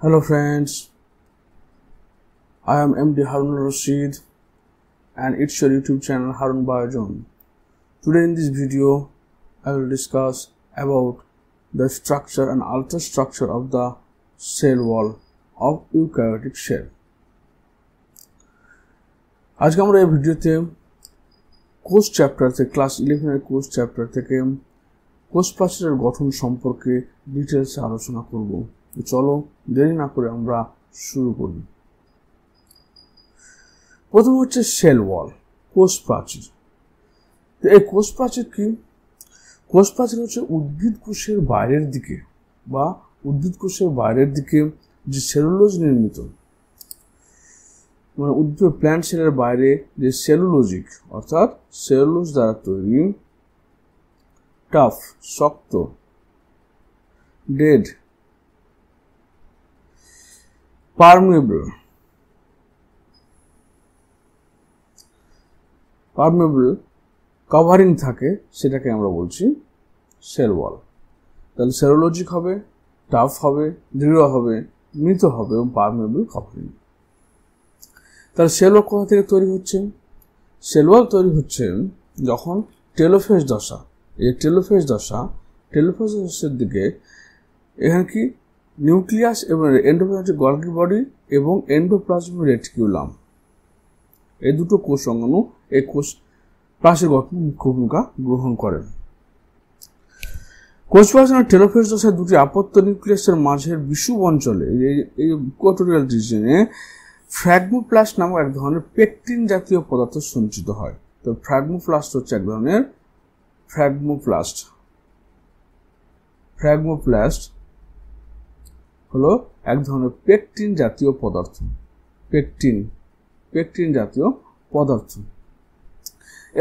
Hello friends, I am MD Harun Rashid and it's your YouTube channel Harun Biozone. Today in this video, I will discuss about the structure and ultrastructure of the cell wall of eukaryotic cell. আজকে আমরা এই ভিডিওতে কোষ chapter থেকে class 11 এর কোষ chapter থেকে কোষ প্রাচীরের গঠন সম্পর্কে ডিটেইলসে আলোচনা করব। চলো দেরি না করে আমরা শুরু করি। প্রথম হচ্ছে সেল ওয়াল, কোষ প্রাচীর। তো এই কোষ প্রাচীর কি? কোষ প্রাচীর হচ্ছে উদ্ভিদ কোষের বাইরের দিকে বা উদ্ভিদ কোষের বাইরের দিকে যে সেলুলোজ নির্মিত, মানে উদ্ভিদ প্ল্যান্ট সেলের বাইরে যে সেলুলোজিক অর্থাৎ সেলুলোজ দ্বারা তৈরি টাফ, শক্ত, ডেড, পারমেবল কভারিং থাকে, সেটাকে আমরা বলছি সেল ওয়াল। তাহলে সেলুলোজিক হবে, টাফ হবে, দৃঢ় হবে, মৃত হবে এবং পারমেবল কভারিং। তাহলে সেল ওয়াল কোথা থেকে তৈরি হচ্ছে? সেল ওয়াল তৈরি হচ্ছে যখন টেলোফেজ দশা, এই টেলোফেজ দশার দিকে এখানে কি নিউক্লিয়াস এবং এন্ডোপ্লাজমিক গলগি বডি এবং এন্ডোপ্লাজমিক রেটিকুলাম, এই দুটো কোষ অঙ্গাণু এই কোষ প্রাচীর গঠনে মুখ্য ভূমিকা গ্রহণ করে। কোষ প্রাচীর টেলোফেজ দশায় দুটি আপত্ত নিউক্লিয়াসের মাঝের বিষুব অঞ্চলে এই ইকুয়েটোরিয়াল রিজিয়নে ফ্র্যাগমোপ্লাস্ট নামক এক ধরনের পেকটিন জাতীয় পদার্থ সঞ্চিত হয়। তো ফ্র্যাগমোপ্লাস্ট হচ্ছে এক ধরনের ফ্র্যাগমোপ্লাস্ট হলো এক ধরনের পেকটিন জাতীয় পদার্থ, পেকটিন জাতীয় পদার্থ।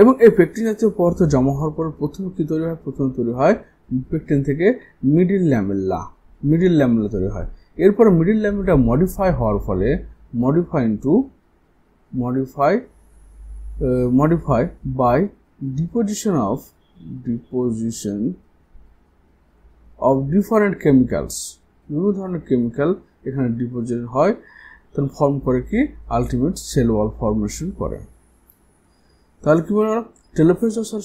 এবং এই পেকটিন জাতীয় পদার্থ জমা হওয়ার পর প্রথমে কি তৈরি হয়? প্রথমে তৈরি হয় পেকটিন থেকে মিডিল ল্যামেলা তৈরি হয়। এরপর মিডিল ল্যামেলাটা মডিফাই হওয়ার ফলে modify by deposition of different chemicals, বিভিন্ন ধরনের কেমিক্যাল এখানে ডিপোজিট হয়, তখন ফর্ম করে কি আলটিমেট সেল ওয়াল ফর্মেশন করে। তাহলে কি বলে, টেলোফেজ দশার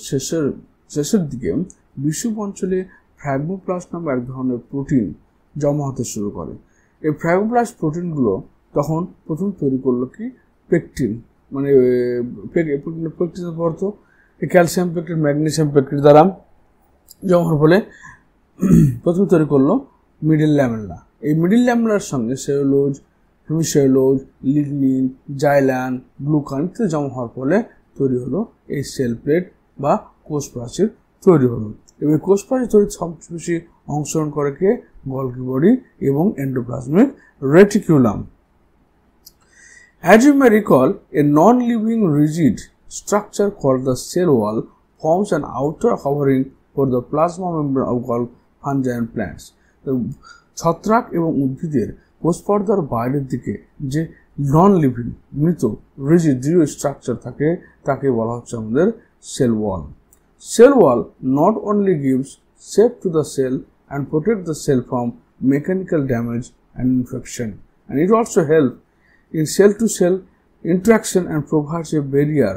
শেষের দিকে বিষুব অঞ্চলে ফ্র্যাগমোপ্লাস্ট নামে এক ধরনের প্রোটিন জমা হতে শুরু করে। এই ফ্র্যাগমোপ্লাস্ট প্রোটিনগুলো তখন প্রথম তৈরি করলো কি পেকটিন, মানে পেকটিনের পদার্থ ক্যালসিয়াম পেকটিন, ম্যাগনেসিয়াম পেকটিন দ্বারা জমা হওয়ার ফলে প্রথম তৈরি করলো মিডিল ল্যামেলা। এই মিডিল ল্যামেলার সঙ্গে cellulose, hemicellulose, lignin, xylan, glucan ইত্যাদি জমা হওয়ার ফলে তৈরি হলো এই সেল প্লেট বা কোষ প্রাচীর তৈরি হলো। এবং কোষ প্রাচীর তৈরি সবচেয়ে বেশি অংশগ্রহণ করে কে গলগি বডি এবং endoplasmic reticulum. As you may recall, a non-living rigid structure called the cell wall forms an outer covering for the plasma membrane of fungi and plants. ছত্রাক এবং উদ্ভিদের কোষ পর্দার বাইরের দিকে যে নন লিভিং মৃত রিজিড দৃঢ় স্ট্রাকচার থাকে তাকে বলা হচ্ছে আমাদের cell wall. Cell wall not only gives shape to the cell and protect the cell from mechanical damage and infection, and it also helps in cell-to-cell interaction and provides a barrier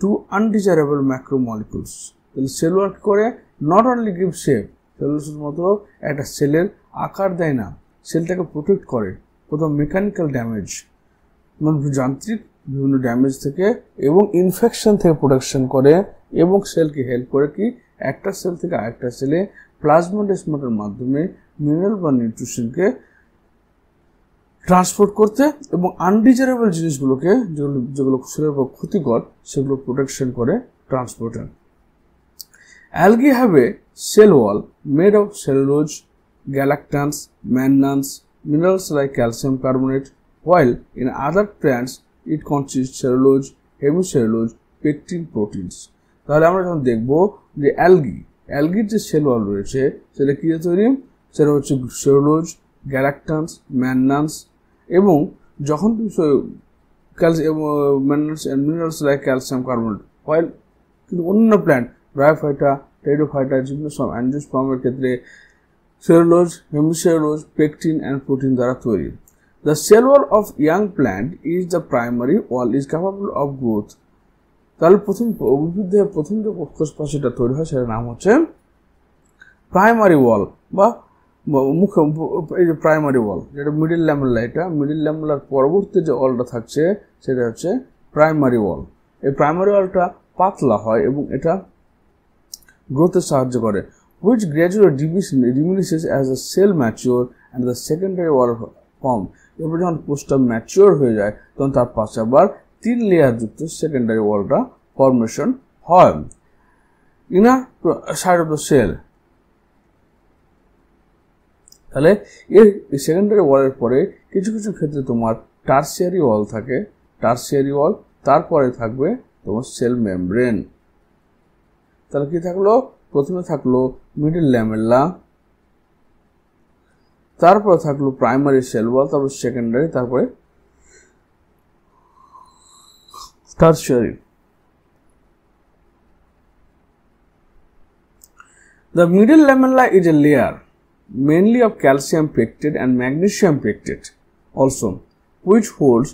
to undesirable macromolecules. তাহলে cell wall করে not only give shape, cellulose মাত্র একটা সেলের আকার দেয় না, সেলটাকে protect করে কোথাও মেকানিক্যাল ড্যামেজ, মানে যান্ত্রিক বিভিন্ন ড্যামেজ থেকে এবং ইনফেকশন থেকে প্রোটেকশন করে, এবং সেলকে হেল্প করে কি একটা সেল থেকে আরেকটা সেলে প্লাজমোডেসমাটার মাধ্যমে মিনারেল বা নিউট্রিশনকে ট্রান্সপোর্ট করতে এবং আনডিজারেবল জিনিসগুলোকে যেগুলো সেলের উপর ক্ষতিকর সেগুলো প্রোটেকশন করে transporter. Algae have a cell wall made of cellulose, galactans, mannans, minerals like calcium carbonate, while in other plants it consists cellulose, hemicellulose, pectin proteins. তাহলে আমরা যখন দেখবো যে অ্যালগির যে সেল ওয়াল রয়েছে সেটা কি তৈরি, সেটা হচ্ছে সেলুলোজ, গ্যালাক্টান্স, ম্যান্নান্স, এবং যখন mannans and minerals like calcium carbonate, while কিন্তু অন্য প্ল্যান্ট ব্রায়োফাইটা, টেরিডোফাইটা, জিমনোস্পার্ম, অ্যাঞ্জিওস্পার্মের ক্ষেত্রে cellulose, hemicellulose, pectin and protein দ্বারা তৈরি। The cell wall of young plant is the primary wall is capable of growth. তাহলে উদ্ভিদের প্রথম যে কোষপ্রাচীরটা তৈরি হয় সেটার নাম হচ্ছে প্রাইমারি ওয়াল বা এই যে প্রাইমারি ওয়াল, যেটা মিডিল ল্যামেলা, এটা মিডিল ল্যামেলার পরবর্তী যে ওয়ালটা থাকছে সেটা হচ্ছে প্রাইমারি ওয়াল। এই প্রাইমারি ওয়ালটা পাতলা হয় এবং এটা গ্রোথে সাহায্য করে, which gradually diminishes as the cell mature and the secondary wall form. এরপর যখন কোষটা ম্যাচিওর হয়ে যায় তখন তার পাশে আবার 3 লেয়ার যুক্ত সেকেন্ডারি ওয়ালটা ফর্মেশন হয়। Inner side of the cell, তাহলে এই সেকেন্ডারি ওয়ালের পরে কিছু কিছু ক্ষেত্রে তোমার টারসিয়ারি ওয়াল থাকে, টারসিয়ারি ওয়াল, তারপরে থাকবে তোমার সেল মেমব্রেন। তাহলে কি থাকলো? প্রথমে থাকলো মিডল ল্যামেলা, তারপরে থাকলো প্রাইমারি সেল ওয়াল, তারপর সেকেন্ডারি, তারপরে tertiary. The middle lamella is a layer mainly of calcium pectate and magnesium pectate also, which glues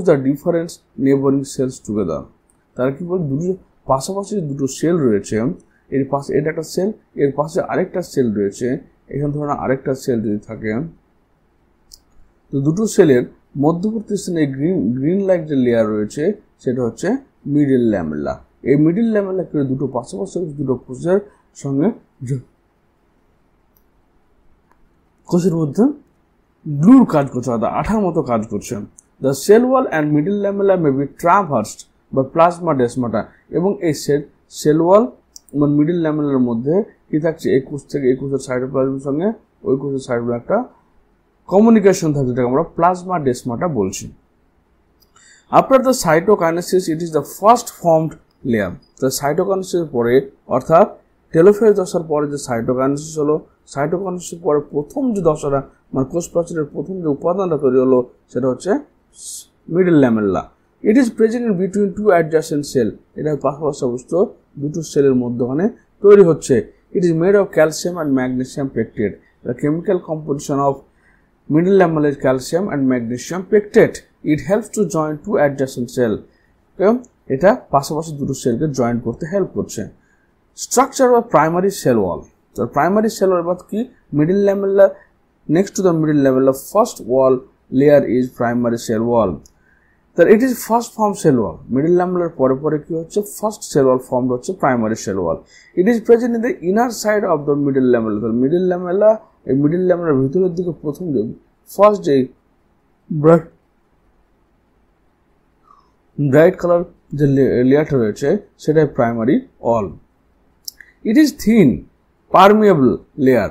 the different neighboring cells together. তারা কি বলে, দুটো পাশাপাশি দুটো সেল রয়েছে, এর পাশে এটা একটা সেল, এর পাশে আরেকটা সেল রয়েছে, এখানে ধরুন আরেকটা সেল যদি থাকে, তো দুটো সেলের মধ্যবর্তী স্থানে গ্রিন লাইক যে লেয়ার রয়েছে সেটা হচ্ছে মিডল ল্যামেলা। এই মিডল ল্যামেলা করে দুটো পাশাপাশি দুটো কোষের সঙ্গে কোষের মধ্যে গ্লুর কাজ করছে, অর্থাৎ আঠার মতো কাজ করছে। The cell wall and middle lamella may be traversed বা প্লাজমা ডেসমাটা, এবং এই সেল ওয়াল এবং মিডল ল্যামেলার মধ্যে কি থাকছে, এই কোষ থেকে এই কোষের সাইটোপ্লাজমের সঙ্গে ওই কোষের সাইটোপ্লাজম একটা কমিউনিকেশন থাকছে, যেটাকে আমরা প্লাজমা ডেসমাটা বলছি। After the cytokinesis it is the first formed layer. তো সাইটোকাইনেসিসের পরে, অর্থাৎ টেলোফেজ দশার পরে যে সাইটোকাইনেসিস হলো, সাইটোকাইনেসিসের পরে প্রথম যে দশাটা মানে কোষ প্রাচীরের প্রথম যে উপাদানটা তৈরি হলো সেটা হচ্ছে middle lamella. It is present in between two adjacent cell, এটা পাশাপাশি অবস্থিত দুটো সেলের মধ্যখানে তৈরি হচ্ছে। It is made of calcium and magnesium pectate. The chemical composition of middle lamella is calcium and magnesium pectate. It helps to join two adjacent cell. এটা পাশাপাশি দুটো সেলকে জয়েন করতে হেল্প করছে। Structure of primary cell wall. তো primary cell wall বাদ কি, middle lamella, next to the middle lamella first wall layer is primary cell wall. তাহলে it is first form cell wall. Middle ল্যামেলার পরে পরে কি হচ্ছে, ফার্স্ট সেল ওয়াল ফর্ম হচ্ছে primary cell wall. It is present in the inner side of the middle lamella. তাহলে middle lamella, এই middle lamellar ভিতরের দিকে প্রথম যে ফার্স্ট যে ব্রাইট কালার যে লেয়ারটা রয়েছে সেটাই primary wall. It is thin permeable layer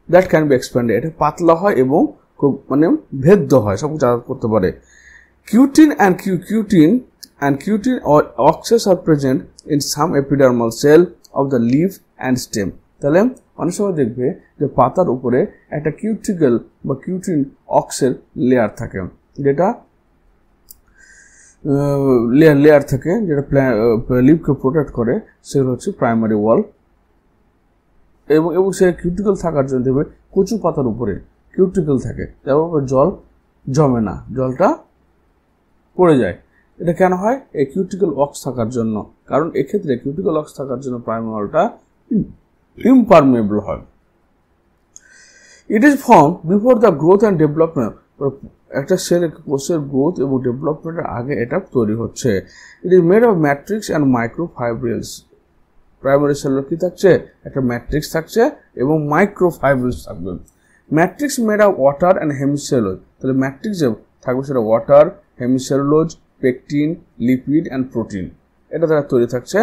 that can be expanded. এটা পাতলা হয় এবং খুব মানে ভেদ্য হয়, সব কিছু আলাদা করতে পারে। Cutin and cutin oxes are present in some epidermal cell of the leaf and stem. তাহলে অনেক সময় দেখবে যে পাতার উপরে একটা কিউটিকল বা কিউটিন অক্সের লেয়ার থাকে, যেটা লেয়ার থাকে যেটা লিফকে প্রোটেক্ট করে, সেগুলো হচ্ছে প্রাইমারি ওয়াল। এবং সে কিউটিকল থাকার জন্য দেখবে কচু পাতার উপরে কিউটিকল থাকে, যার উপরে জল জমে না, জলটা পড়ে যায়। এটা কেন হয়? এই কিউটিকল অক্স থাকার জন্য, কারণ এক্ষেত্রে কিউটিকল অক্স থাকার জন্য প্রাইমারি ওয়ালটা ইমপারমেবল হয়। It is form before the growth and development. একটা কোষের গ্রোথ এবং ডেভেলপমেন্টের আগে এটা তৈরি হচ্ছে। It is made of matrix and microfibrils. Primary সেলের কি থাকছে, একটা ম্যাট্রিক্স থাকছে এবং মাইক্রোফাইব্রিলস থাকবে। Matrix made of water and hemicellulose. তাহলে ম্যাট্রিক্স যে থাকবে সেটা water, hemicellulose, pectin, lipid and protein, এটা দ্বারা তৈরি থাকছে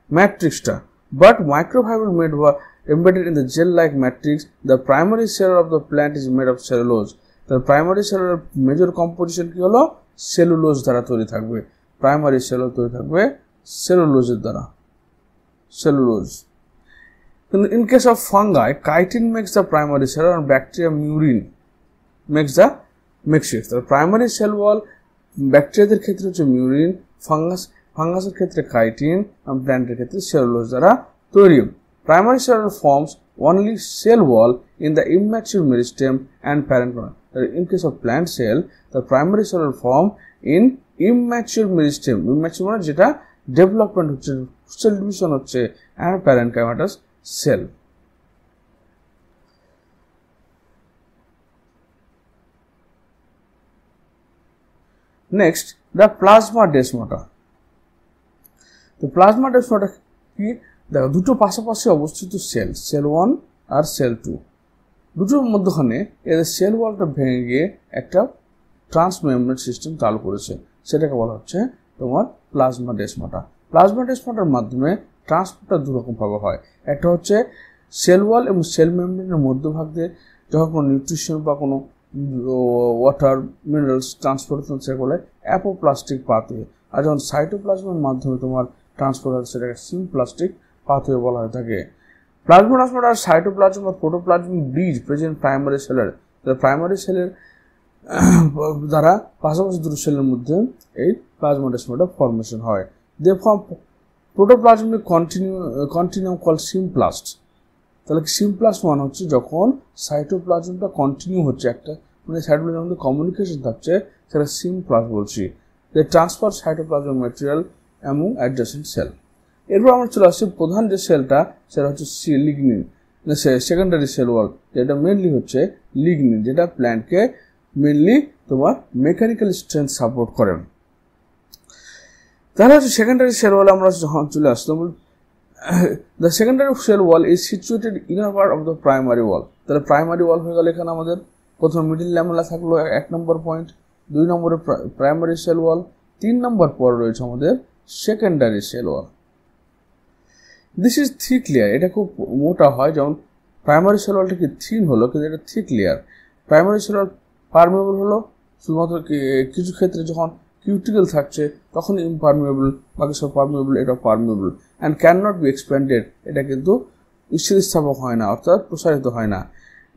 ম্যাট্রিক্সটা। But microfibril made were embedded in the gel-like matrix. The primary cell of the plant is made of cellulose. The primary cell major composition কি হলো, cellulose দ্বারা তৈরি থাকবে। Primary sell তৈরি থাকবে সেলুলোজের দ্বারা, cellulose. In case of fungi, chitin makes the primary cell and bacteria murin makes the makeshift. The primary cell wall ব্যাকটেরিয়াদের ক্ষেত্রে হচ্ছে মিউরিন, ফাঙ্গাসের ক্ষেত্রে কাইটিন, প্ল্যান্টের ক্ষেত্রে সেলুলোজ দ্বারা তৈরি। Primary cell forms only cell wall in the immature meristem and parenchyma. In case of plant cell, the primary cell form in immature meristem. Immature মানে যেটা development হচ্ছে, cell division হচ্ছে, and parenchymatous cell. Next, the plasmadesmata. The plasmadesmata কি? দেখো দুটো পাশাপাশি অবস্থিত sell 1 আর sell 2, দুটোর মধ্যখানে এদের সেল ওয়ালটা ভেঙে গিয়ে একটা ট্রান্সমেমব্রেন সিস্টেম চালু করেছে, সেটাকে বলা হচ্ছে তোমার প্লাজমাডেসমাটা। প্লাজমাডেসমাটার মাধ্যমে ট্রান্সপোর্টটা দুরকমভাবে হয়। একটা হচ্ছে সেল ওয়াল এবং সেল মেমব্রেনের মধ্যভাগ দিয়ে যখন কোনো নিউট্রিশন বা কোনো ওয়াটার মিনারেলস ট্রান্সপোর্ট হচ্ছে সেটা বলে অ্যাপোপ্লাস্টিক পাথওয়ে, আর যখন সাইটোপ্লাজমের মাধ্যমে তোমার ট্রান্সপোর্ট হয় সেটাকে সিমপ্লাস্টিক পাথওয়ে বলা হয়ে থাকে। প্লাজমোডেসমাটা আর সাইটোপ্লাজম বা প্রোটোপ্লাজম ব্রিজ প্রেজেন্ট প্রাইমারি সেলের, প্রাইমারি সেলের দ্বারা পাশাপাশি দুটো সেলের মধ্যে এই প্লাজমোডেসমাটা ফর্মেশন হয়। দে ফর্ম প্রোটোপ্লাজমিক কন্টিনিউম কল সিমপ্লাস্ট। তাহলে সিমপ্লাস্ট মানে হচ্ছে যখন সাইটোপ্লাজমটা কন্টিনিউ হচ্ছে, একটা মানে সাইটোপ্লাজমের মধ্যে কমিউনিকেশন থাকছে, সেটা সিমপ্লাস্ট বলছি। দে ট্রান্সফার সাইটোপ্লাজম ম্যাটেরিয়াল এবং অ্যাডজাসেন্ট সেল। এরপর আমরা চলে আসছি প্রধান যে সেলটা, সেটা হচ্ছে লিগনিন, সেকেন্ডারি সেল ওয়াল, যেটা মেনলি হচ্ছে লিগনিন, যেটা প্ল্যান্টকে মেনলি তোমার মেকানিক্যাল স্ট্রেংথ সাপোর্ট করে। তাহলে হচ্ছে সেকেন্ডারি সেল ওয়াল আমরা যখন চলে আসতাম, the secondary cell wall is situated inner part of the primary wall. তাহলে প্রাইমারি ওয়াল হয়ে গেল এখানে আমাদের প্রথম মিডিল ল্যামেলা থাকলো 1 নম্বর পয়েন্ট, 2 নম্বরে প্রাইমারি সেল ওয়াল, 3 নম্বর পর রয়েছে আমাদের secondary cell wall. This is thick layer, এটা খুব মোটা হয়, যেমন প্রাইমারি সেল ওয়ালটা কি থিন হলো, কিন্তু এটা thick layer. Primary cell wall permeable হলো শুধুমাত্র কিছু ক্ষেত্রে যখন কিউটিকল থাকছে তখন ইমপারমেবল, বাকি সব পারমেবল, এটা permeable and can not be expanded, এটা কিন্তু স্থিতিস্থাপক হয় না, অর্থাৎ প্রসারিত হয় না।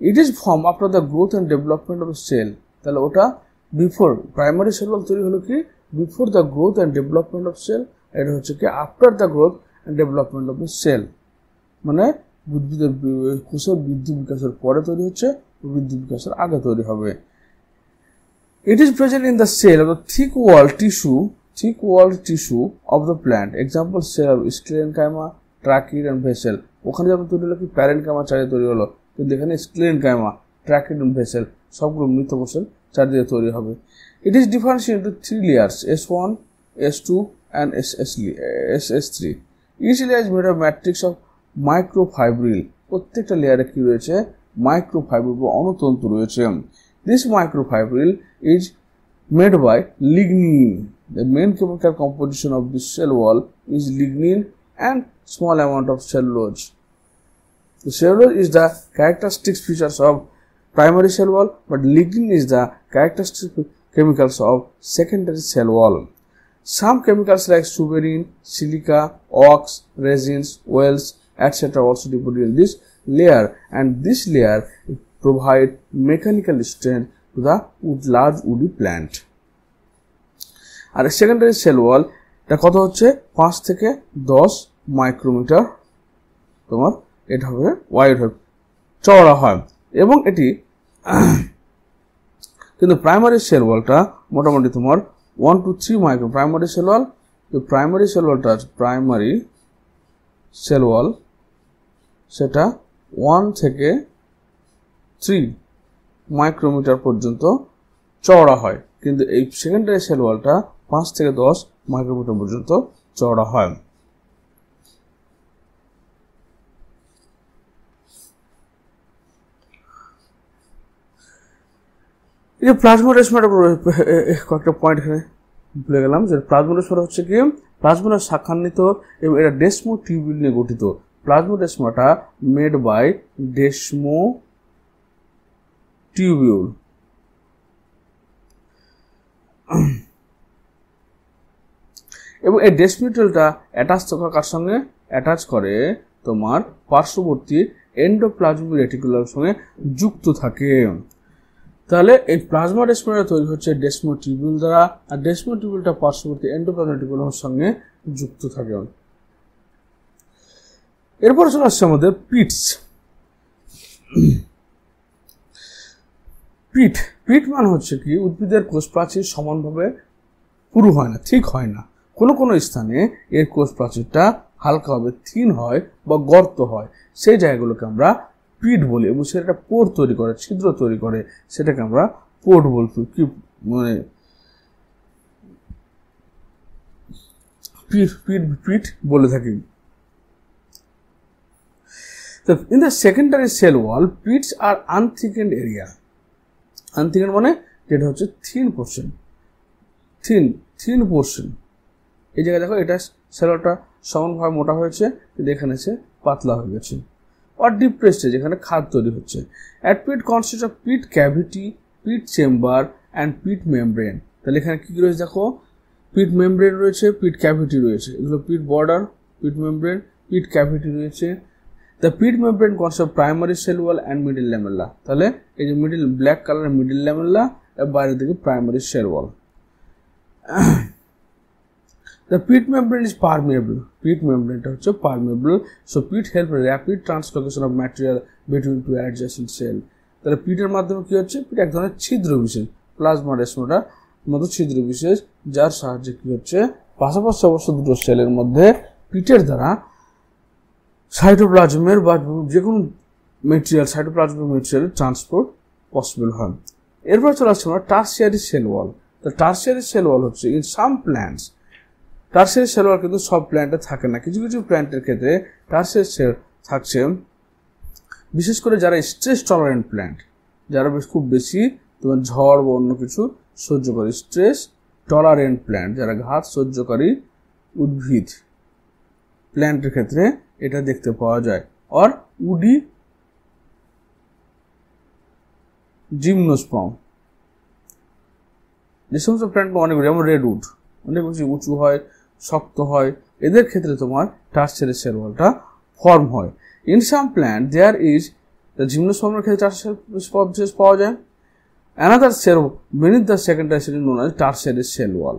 It is form after the growth and development of cell. তাহলে ওটা বিফোর প্রাইমারি সেল ওয়াল তৈরি হলো কি before the growth and development of cell, এটা হচ্ছে কি after the growth and development of the cell, মানে কোষের বৃদ্ধি বিকাশের পরে তৈরি হচ্ছে, বৃদ্ধি বিকাশের আগে তৈরি হবে। It is present in the cell of the thick-walled tissue of the plant. Example cell of sclerenchyma, trachea and vessel. ওখানে যখন তৈরি হলো কি প্যারেনকাইমা চারিদিকে তৈরি হলো, কিন্তু এখানে স্ক্লেরেনকাইমা, ট্রাকিয়া এবং ভেসেল সবগুলো মৃত কোষের চারিদিকে তৈরি হবে। It is differentiated into 3 layers, S1, S2 and SS3. Each layer is made of matrix of microfibril. প্রত্যেকটা লেয়ারে কি রয়েছে? মাইক্রোফাইব্রিল বা অণুতন্তু রয়েছে। This microfibril is made by lignin. The main chemical composition of this cell wall is lignin and small amount of cellulose. The cellulose is the characteristic features of primary cell wall, but lignin is the characteristic chemicals of secondary cell wall. Some chemicals like suberin, silica, ox, resins, oils, etc. also deposited in this layer, and this layer provide mechanical strength to the large woody plant. আর secondary cell wall এটা কত হচ্ছে 5 থেকে 10 micrometer তোমার এটা হবে wide হবে, চওড়া হয়, এবং এটি কিন্তু প্রাইমারি সেল ওয়ালটা মোটামুটি তোমার 1 to 3 micro. Primary cell wall, primary cell ওয়ালটা প্রাইমারি সেল ওয়াল সেটা 1 থেকে 3 মাইক্রোমিটার পর্যন্ত চওড়া হয়, কিন্তু এই সেকেন্ডারি সেল ওয়ালটা 5 থেকে 10 মাইক্রোমিটার পর্যন্ত চওড়া হয়। এই যে প্লাজমোডেসমাটা কয়েকটা পয়েন্ট এখানে ভুলে গেলাম, যে প্লাজমোডেসমাটা হচ্ছে কি প্লাজমোডা শাখান্বিত এবং এটা ডেসমো টিউবিউল নিয়ে গঠিত। Plasmodesmata made by desmotubule. এবং এই ডেসমিউটেলটা অ্যাটাচ থাকার সঙ্গে অ্যাটাচ করে তোমার পার্শ্ববর্তী এন্ডোপ্লাজমিক রেটিকুলার সঙ্গে যুক্ত থাকে। তাহলে এই প্লাজমা ডেসমাটা তৈরি হচ্ছে ডেসমো টিউবিউল দ্বারা, আর ডেসমো টিউবিউলটা পার্শ্ববর্তী এন্ডোপ্লাজমিক রেটিকুলার সঙ্গে যুক্ত থাকে। এরপর চলে আসছে আমাদের পিটস। পিট মানে হচ্ছে কি উদ্ভিদের কোষ প্রাচীর সমানভাবে পুরু হয় না, ঠিক হয় না। কোনো কোনো স্থানে এর কোষ প্রাচীরটা হালকাভাবে থিন হয় বা গর্ত হয়, সেই জায়গাগুলোকে আমরা পিট বলি এবং সেটা পোর তৈরি করে, ছিদ্র তৈরি করে, সেটাকে আমরা পোর্ট বলছি, কি মানে পিট বলে থাকি। In the secondary cell wall, pits are unthickened area. Unthickened মানে যেটা হচ্ছে থিন পোর্শন, থিন পোর্শন। এই জায়গায় দেখো এটা সেলটা সমানভাবে মোটা হয়েছে, কিন্তু এখানে সে পাতলা হয়ে গেছে। আর ডিপ্রেসড যেখানে খাদ তৈরি হচ্ছে। At pit consists of pit cavity, pit chamber and pit membrane. তাহলে এখানে কি রয়েছে দেখো, পিট মেমব্রেন রয়েছে, পিট ক্যাভিটি রয়েছে, এগুলো pit border, pit membrane, pit cavity রয়েছে। The pit membrane consist of primary cell wall and middle lamella. তাহলে এই যে মিডল ব্ল্যাক কালারের মিডল ল্যামেলা, এর বাইরের দিকে primary cell wall. The pit membrane is permeable. Pit মেমব্রেনটা হচ্ছে permeable, so pit help rapid translocation of material between two adjacent cell. তাহলে পিটের মাধ্যমে কি হচ্ছে, পিট এক ধরনের ছিদ্র বিশেষ, প্লাজমা রেসমোটার মতো ছিদ্র বিশেষ, যার সাহায্যে কি হচ্ছে পাশাপাশি অবশ্য দুটো সেলের মধ্যে পিটের দ্বারা সাইটোপ্লাজমের বা যে কোনো মেটেরিয়াল, সাইটোপ্লাজমের মেটেরিয়াল ট্রান্সপোর্ট পসিবল হয়। এরপর চলে আসছে আমরা টার্সিয়ারি সেল ওয়াল। তো টার্সিয়ারি সেল ওয়াল হচ্ছে in some plants, tertiary cell wall কিন্তু সব প্ল্যান্টে থাকে না, কিছু কিছু প্ল্যান্টের ক্ষেত্রে টার্সিয়ারি সেল থাকছে, বিশেষ করে যারা স্ট্রেস টলারেন্ট প্ল্যান্ট, যারা খুব বেশি তোমার ঝড় বা অন্য কিছু সহ্য করে, স্ট্রেস টলারেন্ট প্ল্যান্ট, যারা ঘাত সহ্যকারী উদ্ভিদ, প্ল্যান্টের ক্ষেত্রে এটা দেখতে পাওয়া যায়। আর উডি জিমনোস্পার্ম, যে সমস্ত প্ল্যান্ট অনেক, যেমন রেডউড অনেক বেশি উঁচু হয়, শক্ত হয়, এদের ক্ষেত্রে তোমার টার্সিয়ারি সেল ওয়ালটা ফর্ম হয়। In some plant there is, জিমনোস্পার্মের ক্ষেত্রে টার্সিয়ারি পাওয়া যায়। Another cell beneath the secondary cell is known as tertiary cell wall.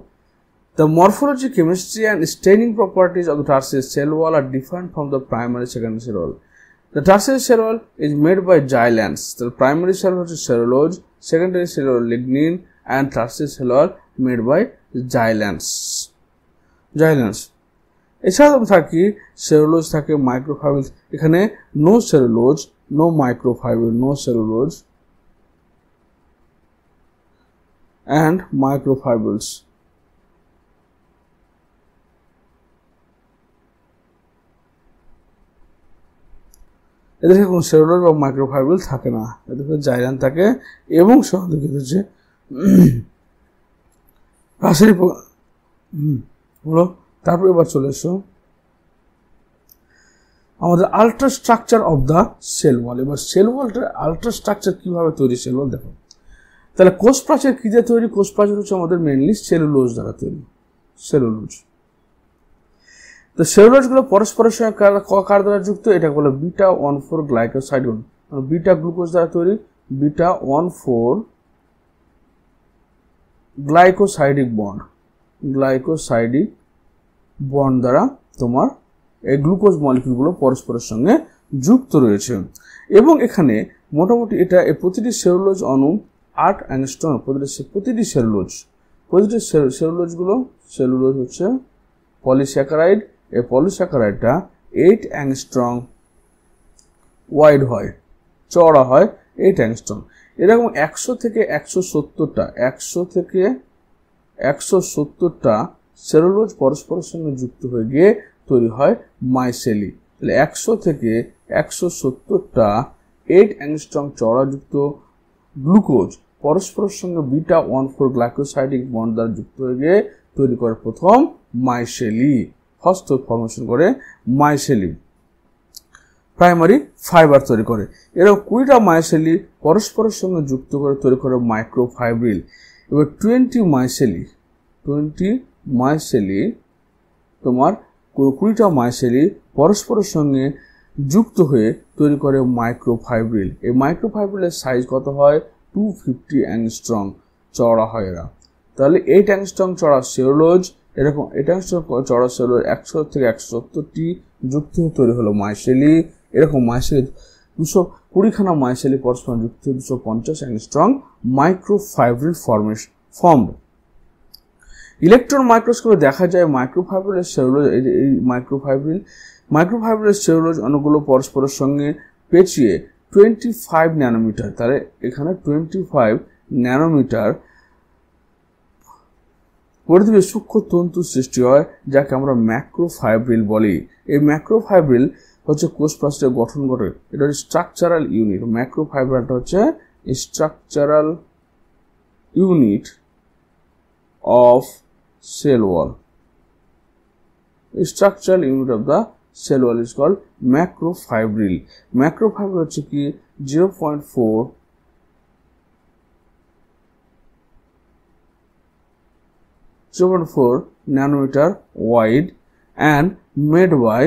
The morphology, chemistry and staining properties of the tertiary cell wall are different from the primary secondary cell wall. The tertiary cell wall is made by xylans. The primary cell wall is cellulose, secondary cell wall lignin and tertiary cell wall made by xylans. এছাড়াও থাকি cellulose থাকে, microfiber, এখানে no cellulose, no microfiber, no cellulose and microfibers. এদের কোনো cellulose বা microfibre থাকে না, এদের জাইলান থাকে এবং সঙ্গে হচ্ছে রাসায়নিক হলো। তারপর এবার চলে এসো আমাদের ultra structure of the cell ওয়াল। এবার সেল ওয়ালটা আল্ট্রা স্ট্রাকচার কিভাবে তৈরি, সেল ওয়াল দেখো। তাহলে কোষ প্রাচীর কি দিয়ে তৈরি, কোষ প্রাচীর হচ্ছে আমাদের মেনলি সেলুলোজ দ্বারা তৈরি, সেলুলোজ। তো সেলুলোজগুলো পরস্পরের সঙ্গে কার দ্বারা যুক্ত, এটা বলে beta 1,4 glycoside bond, beta glucose দ্বারা তৈরি, বিটা 1,4 গ্লাইকোসাইডিক বন্ড দ্বারা তোমার এই গ্লুকোজ মলিকিউলগুলো পরস্পরের সঙ্গে যুক্ত রয়েছে। এবং এখানে মোটামুটি এটা প্রতিটি সেলুলোজ অণু 8 অ্যাংস্ট্রম, প্রতিটি সেলুলোজ হচ্ছে পলিস্যাকারাইড, এই পলিস্যাকারাইডটা 8 অ্যাংস্ট্রম ওয়াইড হয়, চওড়া হয় 8 অ্যাংস্ট্রম। এরকম 100 থেকে 170টা সেলুলোজ পরস্পরের সঙ্গে যুক্ত হয়ে গিয়ে তৈরি হয় মাইসেলি। তাহলে 100 থেকে 170টা 8 অ্যাংস্ট্রম চওড়াযুক্ত গ্লুকোজ পরস্পরের সঙ্গে বিটা 1,4 গ্লাইকোসাইডিক বন্ড দ্বারা যুক্ত হয়ে গিয়ে তৈরি করে প্রথম মাইসেলি, ফার্স্ট ফর্মেশন করে মাইসেলি, প্রাইমারি ফাইবার তৈরি করে। এরকম 20টা মাইসেলি পরস্পরের সঙ্গে যুক্ত করে তৈরি করে মাইক্রোফাইব্রিল। এবার 20 মাইসেলি তোমার 20টা মাইসেলি পরস্পরের সঙ্গে যুক্ত হয়ে তৈরি করে মাইক্রোফাইব্রিল। এই মাইক্রোফাইব্রিলের সাইজ কত হয়, 250 অ্যাংস্ট্রম চওড়া হয় এরা। তাহলে 8 অ্যাংস্ট্রম চওড়া সেলুলোজ এরকম এটা হচ্ছে চড়া সেলুলোজ 100 থেকে 170টি যুক্ত হয়ে তৈরি হলো মাইসেলি। এরকম মাইসেলি 220খানা মাইসেলি পরস্পর যুক্ত হয়ে 250 অ্যাংস্ট্রং মাইক্রোফাইব্রিল ফর্মড। ইলেকট্রন মাইক্রোস্কোপে দেখা যায় মাইক্রোফাইব্রিলের সেলুলোজ, এই মাইক্রোফাইব্রিলের সেলুলোজ অণুগুলো পরস্পরের সঙ্গে পেঁচিয়ে 25 ন্যানোমিটার, তাহলে এখানে 25 ন্যানোমিটার পরিধিতে সূক্ষ্ম তন্তু সৃষ্টি হয়, যাকে আমরা ম্যাক্রোফাইব্রিল বলি। এই ম্যাক্রোফাইব্রিল হচ্ছে কোষপ্রাচীরের গঠন ঘটে, এটা হচ্ছে স্ট্রাকচারাল ইউনিট। ম্যাক্রোফাইব্রিলটা হচ্ছে structural unit of cell wall. The structural unit of the cell wall is called macrofibril. Macrofibril হচ্ছে কি 0.4 nanometer wide and made by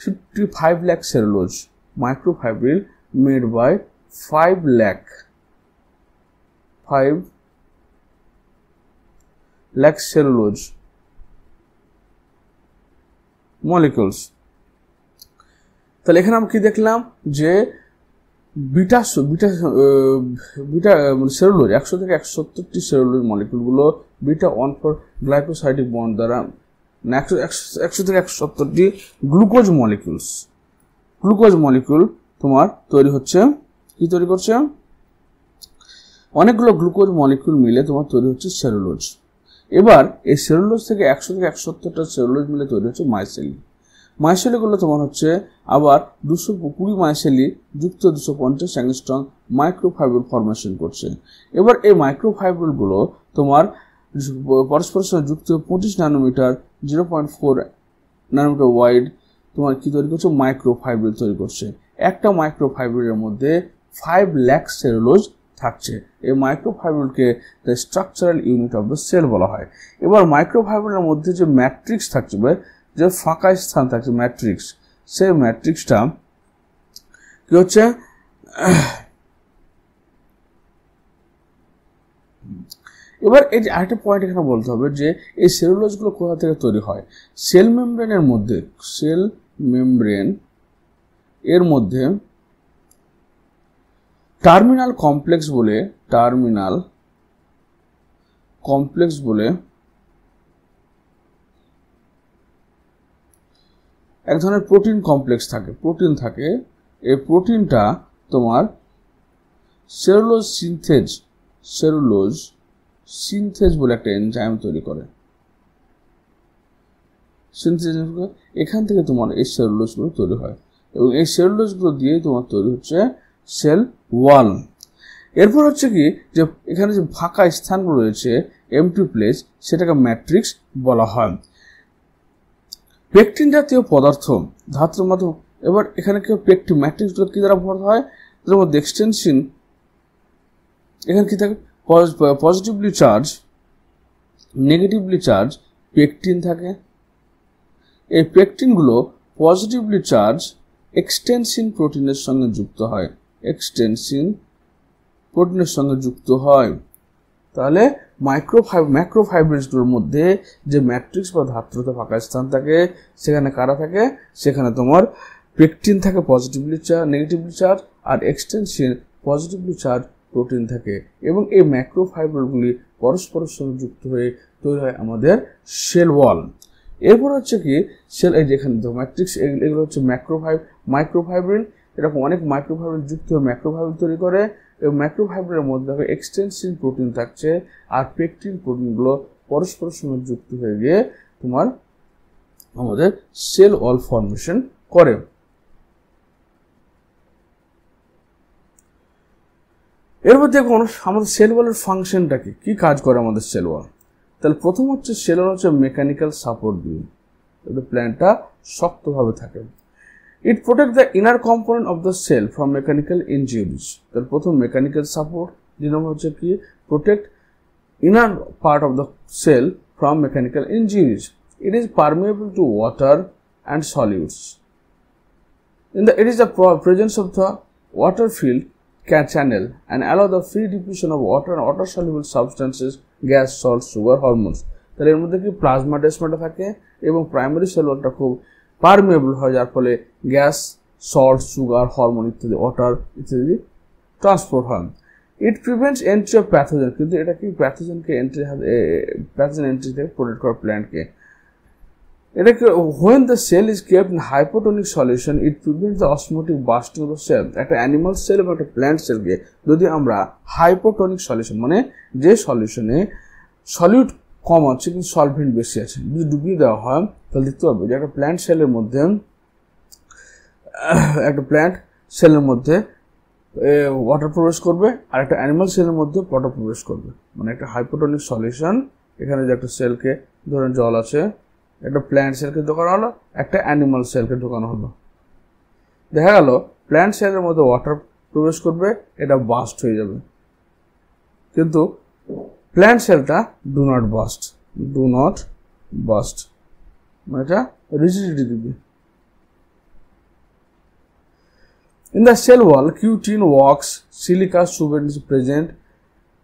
55 lakh cellulose. Microfibril made by 5 lakh cellulose molecules. তাহলে এখানে আমরা কি দেখলাম যে বিটা সেলুলোজ 100 থেকে 170টি cellulose মলিকিউলগুলো beta 1,4 glycosidic bond দ্বারা 100 থেকে 170টি গ্লুকোজ মলিকিউল তোমার তৈরি হচ্ছে। কি তৈরি করছে? অনেকগুলো গ্লুকোজ মলিকিউল মিলে তোমার তৈরি হচ্ছে সেলুলোজ। এবার এই সেলুলোজ থেকে 100 থেকে 170টা সেলুলোজ মিলে তৈরি হচ্ছে মাইসেলি। মাইসেলিগুলো তোমার হচ্ছে আবার 220 মাইসেলি যুক্ত 250 অ্যাংস্ট্রং মাইক্রোফাইব্রিল ফর্মেশন করছে। এবার এই মাইক্রোফাইব্রিলগুলো তোমার পরস্পরের সঙ্গে যুক্ত 25 ন্যানোমিটার 0.4 ন্যানোমিটার ওয়াইড তোমার কি তৈরি করছে? মাইক্রোফাইব্রিল তৈরি করছে। একটা মাইক্রোফাইব্রিলের মধ্যে 5 লাখ সেলুলোজ থাকছে। এই মাইক্রোফাইব্রিলকে the structural unit of the cell বলা হয়। এবার মাইক্রোফাইব্রিলের মধ্যে যে ম্যাট্রিক্স থাকছে, যে ফাঁকা স্থান থাকছে ম্যাট্রিক্স, সেই ম্যাট্রিক্সটা কি হচ্ছে? এবার এই যে আরেকটা পয়েন্ট এখানে বলতে হবে যে এই সেলুলোজগুলো কোথা থেকে তৈরি হয়। সেল মেমব্রেন এর মধ্যে টার্মিনাল কমপ্লেক্স বলে এক ধরনের প্রোটিন কমপ্লেক্স থাকে, এই প্রোটিনটা তোমার সেলুলোজ সিনথেজ বলে একটা এনজাইম তৈরি করে। এখান থেকে তোমার এই সেলুলোজগুলো তৈরি হয় এবং এই সেলুলোজগুলো দিয়ে তোমার তৈরি হচ্ছে সেল ওয়াল। এরপর হচ্ছে কি যে এখানে যে ফাঁকা স্থানগুলো রয়েছে এমটি প্লেস, সেটাকে ম্যাট্রিক্স বলা হয়। পেকটিন জাতীয় পদার্থ ধাতুর মাধ্যমে, এবার এখানে কি ম্যাট্রিক্সগুলো কি দ্বারা ভরা হয়? তার মধ্যে এক্সটেনশন, এখানে কি থাকে? Positively charge, negatively charge pectin থাকে। এই পেকটিনগুলো পজিটিভলি চার্জ এক্সটেনসিন প্রোটিনের সঙ্গে যুক্ত হয়। তাহলে ম্যাক্রোফাইব্রিলসগুলোর মধ্যে যে ম্যাট্রিক্স বা ধাত্রতে ফাঁকা স্থান থাকে, সেখানে কারা থাকে? সেখানে তোমার পেকটিন থাকে পজিটিভলি চার্জ, নেগেটিভলি চার্জ, আর এক্সটেনসিন পজিটিভলি চার্জ প্রোটিন থাকে। এবং এই ম্যাক্রোফাইব্রিলগুলি পরস্পরের সঙ্গে যুক্ত হয়ে তৈরি হয় আমাদের সেল ওয়াল। এরপর হচ্ছে কি সেল, এই যেখানে ম্যাট্রিক্স, এগুলো হচ্ছে মাইক্রোফাইব্রিল। এরকম অনেক মাইক্রোফাইব্রিল যুক্ত হয়ে ম্যাক্রোফাইব্রিল তৈরি করে। এবং ম্যাক্রোফাইব্রিলের মধ্যে এক্সটেনসিন প্রোটিন থাকছে, আর পেকটিন প্রোটিনগুলো পরস্পরের সঙ্গে যুক্ত হয়ে গিয়ে তোমার আমাদের সেল ওয়াল ফর্মেশন করে। এরপর দেখো আমাদের সেল ওয়ালের ফাংশনটা কি কাজ করে আমাদের সেল ওয়াল। তাহলে প্রথম হচ্ছে সেল ওয়াল হচ্ছে মেকানিক্যাল সাপোর্ট দিয়ে প্ল্যান্টটা শক্তভাবে থাকে। It protects the inner component of the cell from mechanical injuries. তাহলে প্রথম মেকানিক্যাল সাপোর্ট, দুই নম্বর হচ্ছে কি protect inner part of the cell from mechanical injuries. It is permeable to water and solutes. It is the presence of the water field channel and allow the free diffusion of water and water soluble substances, gas, salt, sugar, hormones. তাহলে এর মধ্যে কি plasma ডেসমাটা থাকে এবং primary cell ওয়ালটা খুব permeable হয়, যার ফলে গ্যাস, সল্ট, সুগার, হরমোন ইত্যাদি, ওয়াটার ইত্যাদি ট্রান্সপোর্ট হয়। ইট প্রিভেন্টস এন্ট্রি অফ প্যাথোজেন, কিন্তু এটা কি প্যাথোজেনকে প্যাথোজেন এন্ট্রি থেকে প্রোটেক্ট করে প্ল্যান্টকে। এটাকে when the cell is kept in hypotonic solution it prevents the osmotic bursting of the cell। একটা অ্যানিমাল সেল এবং একটা প্ল্যান্ট সেলকে যদি আমরা হাইপোটনিক সলিউশন মানে যে সলিউশনে সলিউট কম আছে কিন্তু সলভেন্ট বেশি আছে যদি ডুবিয়ে দেওয়া হয়, তাহলে দেখতে পাবে যে একটা প্ল্যান্ট সেলের মধ্যে ওয়াটার প্রবেশ করবে আর একটা অ্যানিমাল সেলের মধ্যে ওয়াটার প্রবেশ করবে। মানে একটা হাইপোটনিক সলিউশন, এখানে যে একটা সেলকে ধরেন জল আছে, একটা প্ল্যান্ট সেলকে ঢোকানো হলো, একটা অ্যানিমাল সেলকে ঢোকানো হলো, দেখা গেল প্ল্যান্ট সেলের মধ্যে ওয়াটার প্রবেশ করবে, এটা বাস্ট হয়ে যাবে, কিন্তু প্ল্যান্ট সেলটা ডু নট বাস্ট, মানে এটা রিজিডিটি দিবে। In the cell wall, Q10 wax, silica suberin is present,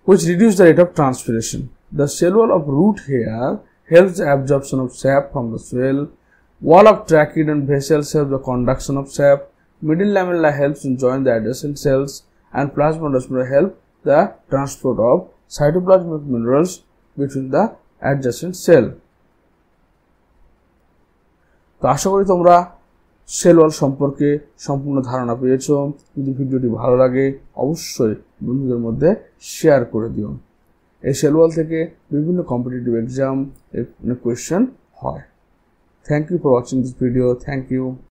which reduce the rate of transpiration. The cell wall of root hair helps the absorption of sap from the cell. Wall of trachea and vessels help the conduction of sap. Middle lamella helps in join the adjacent cells, and plasmodesmata help the transport of cytoplasmic minerals between the adjacent cell. তো আশা করি তোমরা cell wall সম্পর্কে সম্পূর্ণ ধারণা পেয়েছো। যদি ভিডিওটি ভালো লাগে অবশ্যই বন্ধুদের মধ্যে শেয়ার করে দিও। এই সেল ওয়াল থেকে বিভিন্ন কম্পিটিটিভ এক্সাম এর কোয়েশ্চেন হয়। Thank you for watching this video. Thank you.